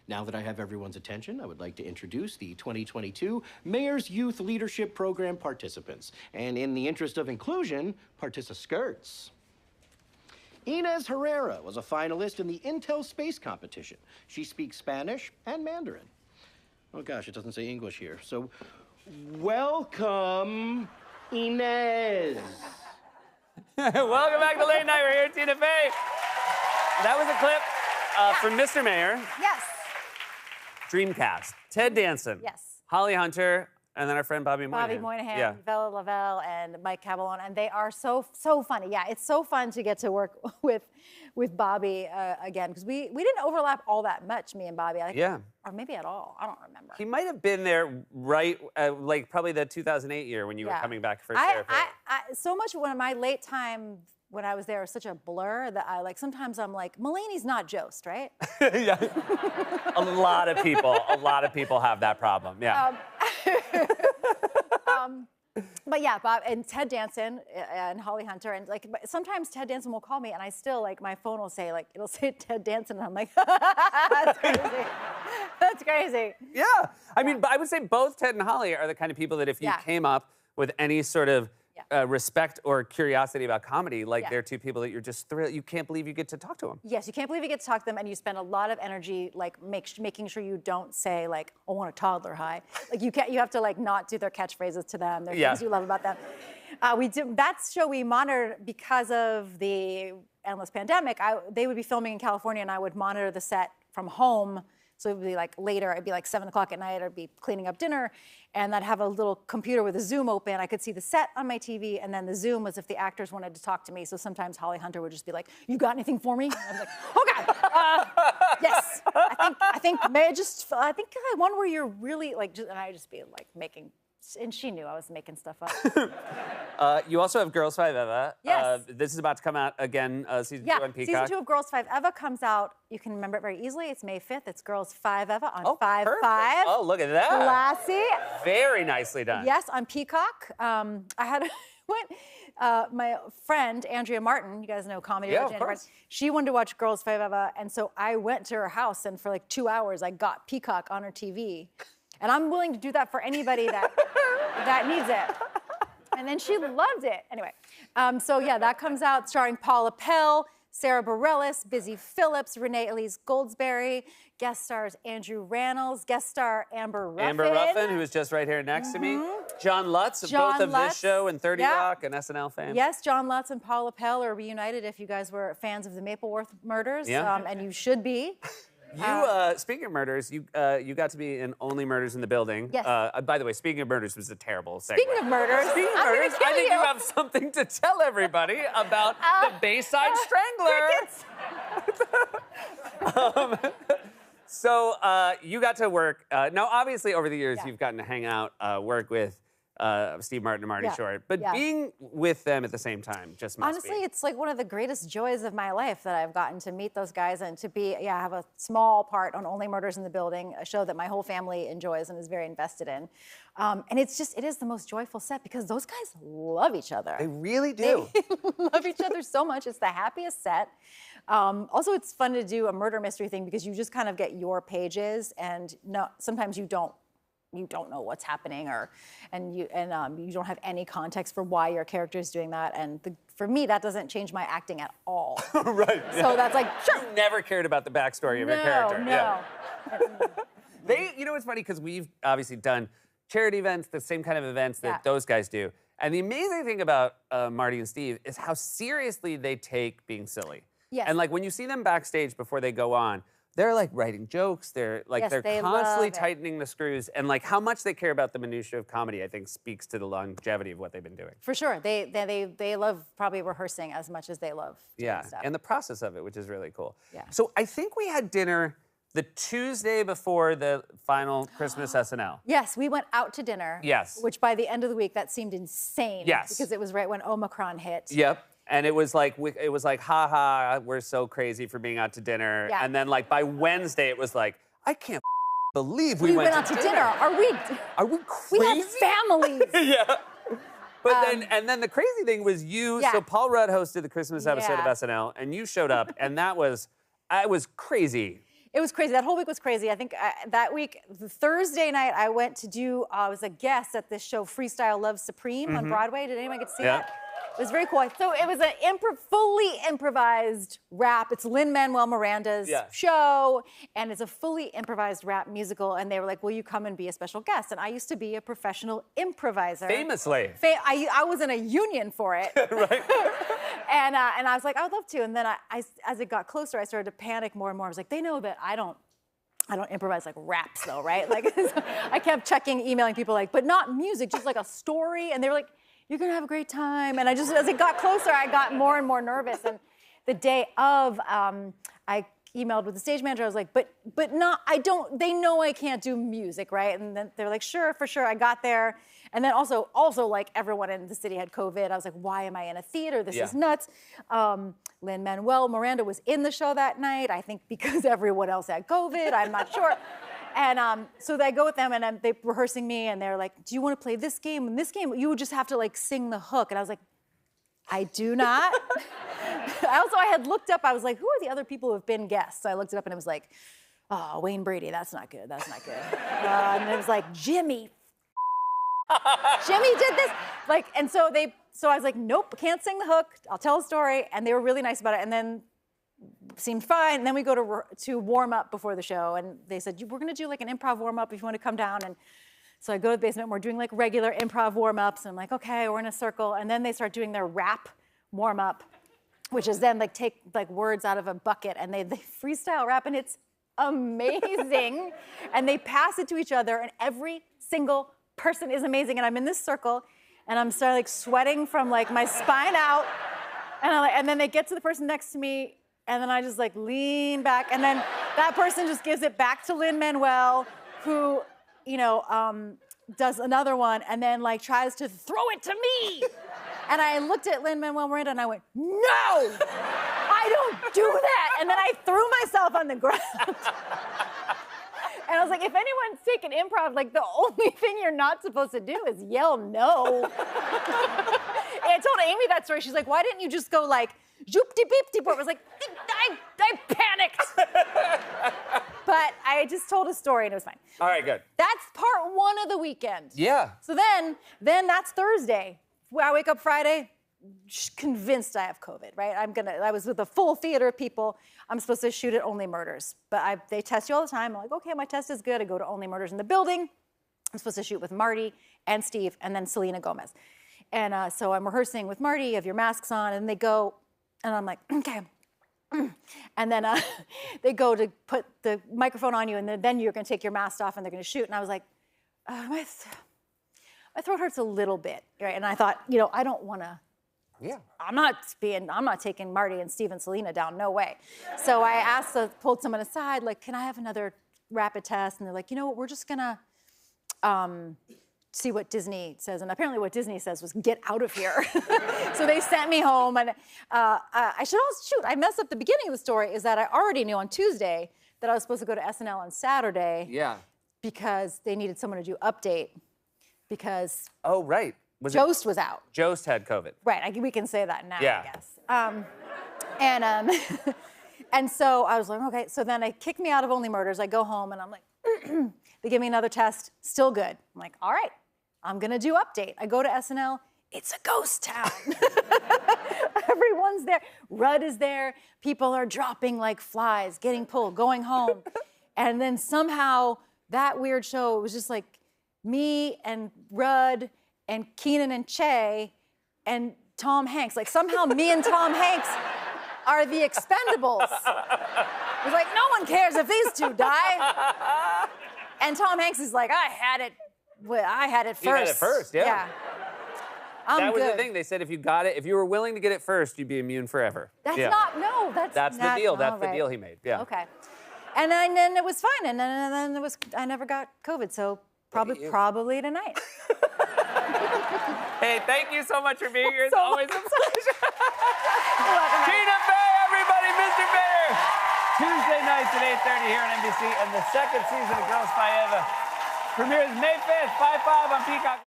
Now that I have everyone's attention, I would like to introduce the 2022 Mayor's Youth Leadership Program participants. And in the interest of inclusion, skirts. Inez Herrera was a finalist in the Intel Space Competition. She speaks Spanish and Mandarin. Oh gosh, it doesn't say English here. So, welcome, Inez. Welcome back to Late Night. We're here at Tina Fey. That was a clip from Mr. Mayor. Yes. Dreamcast. Ted Danson. Yes. Holly Hunter, and then our friend Bobby Moynihan. Bobby Moynihan, Yeah. Bella Lavelle, and Mike Caballone, and they are so funny. Yeah, it's so fun to get to work with Bobby again, because we didn't overlap all that much, me and Bobby. Yeah. Or maybe at all. I don't remember. He might have been there right, like probably the 2008 year when you were coming back for Sarah Fair. So much when my late time when I was there was such a blur that I sometimes I'm like, Mulaney's not Jost, right? Yeah. A lot of people have that problem. Yeah. But yeah, Bob and Ted Danson and Holly Hunter, and sometimes Ted Danson will call me and I still my phone will say it'll say Ted Danson and I'm like, that's crazy. That's crazy. Yeah. I mean, I would say both Ted and Holly are the kind of people that if you came up with any sort of respect or curiosity about comedy, they're two people that you're just thrilled. You can't believe you get to talk to them. Yes, you can't believe you get to talk to them, and you spend a lot of energy making sure you don't say I want a toddler high. You have to not do their catchphrases to them. There's things you love about them. We do that show we monitored because of the endless pandemic. They would be filming in California, and I would monitor the set from home. So it would be later, it'd be 7 o'clock at night, I'd be cleaning up dinner, and I'd have a little computer with a Zoom open. I could see the set on my TV, and then the Zoom was if the actors wanted to talk to me. So sometimes Holly Hunter would just be like, "You got anything for me?" And I'm like, "Oh God, yes. I think one where you're really and I'd just be making." And she knew I was making stuff up. You also have Girls 5 Eva. Yes. This is about to come out again, season 2 on Peacock. Season 2 of Girls 5 Eva comes out. You can remember it very easily. It's May 5th. It's Girls 5 Eva on 5. Oh, look at that. Classy. Very nicely done. Yes, on Peacock. I had my friend, Andrea Martin, you guys know comedy. Yeah, of course. She wanted to watch Girls 5 Eva, and so I went to her house, and for 2 hours, I got Peacock on her TV. And I'm willing to do that for anybody that needs it. And then she loved it. Anyway, so yeah, that comes out starring Paula Pell, Sarah Bareilles, Busy Phillips, Renee Elise Goldsberry, guest stars Andrew Rannells, guest star Amber Ruffin. Amber Ruffin, who is just right here next to me. John Lutz, both of this show and 30 Rock and SNL fame. Yes, John Lutz and Paula Pell are reunited if you guys were fans of the Mapleworth murders, and you should be. You, speaking of murders, you got to be in Only Murders in the Building. Yes. By the way, speaking of murders was a terrible segue. Speaking of murders, I think you have something to tell everybody about the Bayside Strangler. So you got to work. Now, obviously, over the years, you've gotten to hang out, work with Steve Martin and Marty Short, but being with them at the same time just must honestly, be. it's one of the greatest joys of my life that I've gotten to meet those guys and to be, have a small part on Only Murders in the Building, a show that my whole family enjoys and is very invested in. And it is the most joyful set because those guys love each other. They really do. They love each other so much. It's the happiest set. Also, it's fun to do a murder mystery thing because you just kind of get your pages and sometimes you don't know what's happening, and you don't have any context for why your character is doing that. And for me, that doesn't change my acting at all. Right. So that's sure. You never cared about the backstory of your character. No. It's funny because we've obviously done charity events, the same kind of events that those guys do. And the amazing thing about Marty and Steve is how seriously they take being silly. Yes. And when you see them backstage before they go on, they're writing jokes. They're they constantly love it. tightening the screws, and how much they care about the minutia of comedy, I think, speaks to the longevity of what they've been doing. For sure, they love probably rehearsing as much as they love doing stuff. And the process of it, which is really cool. Yeah. So I think we had dinner the Tuesday before the final Christmas SNL. Yes, we went out to dinner. Yes. Which by the end of the week that seemed insane. Yes. Because it was right when Omicron hit. Yep. And it was ha ha, we're so crazy for being out to dinner. Yeah. And then by Wednesday it was I can't believe we went out to dinner. Are we crazy? We have families. Yeah. But then the crazy thing was so Paul Rudd hosted the Christmas episode of SNL and you showed up and that was crazy. It was crazy. That whole week was crazy. I think that week, the Thursday night, I went to do, I was a guest at this show, Freestyle Love Supreme on Broadway. Did anyone get to see that? It was very cool. So it was an fully improvised rap. It's Lin-Manuel Miranda's show, and it's a fully improvised rap musical. And they were like, will you come and be a special guest? And I used to be a professional improviser. Famously. I was in a union for it. Right. And I was like, I would love to. And then as it got closer, I started to panic more and more. I was like, they know that I don't improvise like raps though, right? Like I kept emailing people like, but not music, just like a story. And they were like, you're gonna have a great time. And as it got closer, I got more and more nervous. And the day of, I emailed with the stage manager. I was like, but not, they know I can't do music, right? And then they were like, sure, for sure. I got there. And then also like everyone in the city had COVID. I was like, why am I in a theater? This is nuts. Lin-Manuel Miranda was in the show that night, I think because everyone else had COVID, I'm not sure. And so I go with them, and they're rehearsing me, and they're like, do you want to play this game? And this game, you would just have to like sing the hook. And I was like, I do not. I had looked up, I was like, who are the other people who have been guests? So I looked it up, and it was like, oh, Wayne Brady, that's not good, that's not good. And it was like, Jimmy did this. Like, and so I was like, nope, can't sing the hook, I'll tell a story. And they were really nice about it. And then seemed fine. And then we go to warm up before the show, and they said, we're gonna do like an improv warm up if you want to come down. And so I go to the basement, we're doing like regular improv warm ups, and I'm like, okay, we're in a circle. And then they start doing their rap warm up, which is then like take like words out of a bucket, and they freestyle rap, and it's amazing. And they pass it to each other, and every single person is amazing. And I'm in this circle, and I'm starting like sweating from like my spine out. And then they get to the person next to me, and then I just like lean back, and then that person just gives it back to Lin-Manuel, who, does another one, and then like tries to throw it to me. And I looked at Lin-Manuel Miranda, and I went, no, I don't do that. And then I threw myself on the ground. And I was like, if anyone's taken improv, like the only thing you're not supposed to do is yell no. And I told Amy that story. She's like, why didn't you just go like, zoop-de-beep-de-boop? I was like, I panicked. But I just told a story, and it was fine. All right, good. That's part one of the weekend. Yeah. So then that's Thursday. I wake up Friday, convinced I have COVID, right? I was with a full theater of people. I'm supposed to shoot at Only Murders, but they test you all the time. I'm like, okay, my test is good. I go to Only Murders in the building. I'm supposed to shoot with Marty and Steve and then Selena Gomez. And so I'm rehearsing with Marty, you have your masks on, and they go, and I'm like, okay. And then they go to put the microphone on you, and then you're gonna take your mask off, and they're gonna shoot. And I was like, my throat hurts a little bit, right? And I thought, I don't wanna, I'm not taking Marty and Steve and Selena down, no way. So I pulled someone aside, like, can I have another rapid test? And they're like, we're just gonna see what Disney says. And apparently what Disney says was, get out of here. So they sent me home. And I messed up the beginning of the story, is that I already knew on Tuesday that I was supposed to go to SNL on Saturday. Yeah. Because they needed someone to do update. Because oh, right. Jost was out. Jost had COVID. Right, we can say that now, yeah. I guess. And so I was like, okay. So then they kicked me out of Only Murders. I go home, and I'm like, they give me another test, still good. I'm like, all right, I'm gonna do update. I go to SNL, it's a ghost town. Everyone's there. Rudd is there. People are dropping like flies, getting pulled, going home. And then somehow that weird show, it was just like me and Rudd and Keenan and Che and Tom Hanks. Like somehow me and Tom Hanks are the Expendables. It was like, no one cares if these two die. And Tom Hanks is like, I had it first. You had it first, yeah. Yeah. That was the thing. They said if you were willing to get it first, you'd be immune forever. That's yeah. That's the deal. That's the deal he made. Yeah. Okay. And then it was fine. And then I never got COVID. So probably tonight. Hey, thank you so much for being here. It's So always a pleasure. You're welcome. Tina Fey, everybody, Mr. Bear. Tuesday nights at 8:30 here on NBC, and the second season of Girls Five premieres May 5th, 5/5 on Peacock.